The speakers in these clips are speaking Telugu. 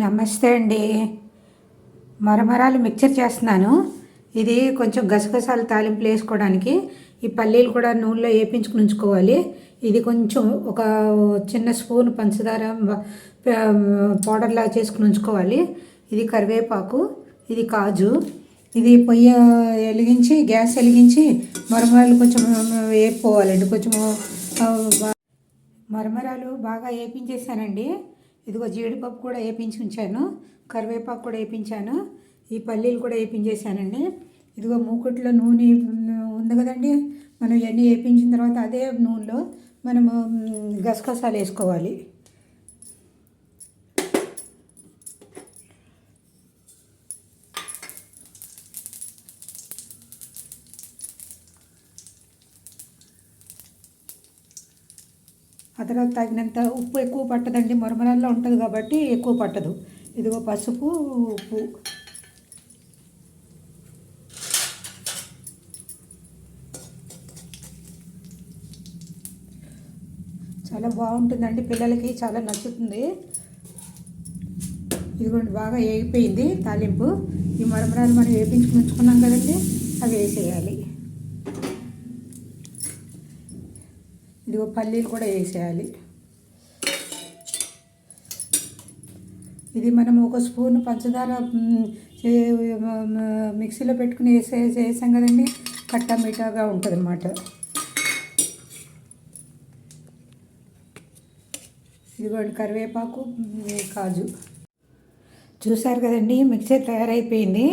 నమస్తే అండి. మరమరాలు మిక్చర్ చేస్తున్నాను. ఇది కొంచెం గసగసాలు తాలింపులు వేసుకోవడానికి. ఈ పల్లీలు కూడా నూనెలో వేయించుకుని ఉంచుకోవాలి. ఇది కొంచెం ఒక చిన్న స్పూన్ పంచదార పౌడర్లా చేసుకుని ఉంచుకోవాలి. ఇది కరివేపాకు, ఇది కాజు. ఇది పొయ్యి వెలిగించి గ్యాస్ వెలిగించి మరమరాలు కొంచెం వేపుకోవాలండి. కొంచెం మరమరాలు బాగా వేపించేసానండి. ఇదిగో జీడిపప్పు కూడా వేపించి ఉంచాను, కరివేపాకు కూడా వేపించాను, ఈ పల్లీలు కూడా వేపించేసానండి. ఇదిగో మూకుట్లో నూనె ఉంది కదండి, మనం ఇవన్నీ వేపించిన తర్వాత అదే నూనెలో మనము గసగసాలు వేసుకోవాలి. ఆ తర్వాత తగినంత ఉప్పు ఎక్కువ పట్టదండి, మరమరాల్లో ఉంటుంది కాబట్టి ఎక్కువ పట్టదు. ఇదిగో పసుపు, ఉప్పు. చాలా బాగుంటుందండి, పిల్లలకి చాలా నచ్చుతుంది. ఇదిగోండి బాగా వేగిపోయింది తాలింపు. ఈ మరమరాలు మనం వేపించుకుని ఉంచుకున్నాం కదండి, అవి వేసేయాలి. ఇదిగో పల్లీలు కూడా వేసేయాలి. ఇది మనం ఒక స్పూన్ పంచదార మిక్సీలో పెట్టుకుని వేసాం కదండి, కట్టా మీఠాగా ఉంటుంది అన్నమాట. ఇదిగోండి కరివేపాకు, కాజు. చూసారు కదండి, మిక్సర్ తయారైపోయింది.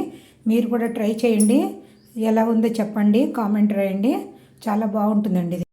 మీరు కూడా ట్రై చేయండి, ఎలా ఉందో చెప్పండి, కామెంట్ రాయండి. చాలా బాగుంటుందండి ఇది.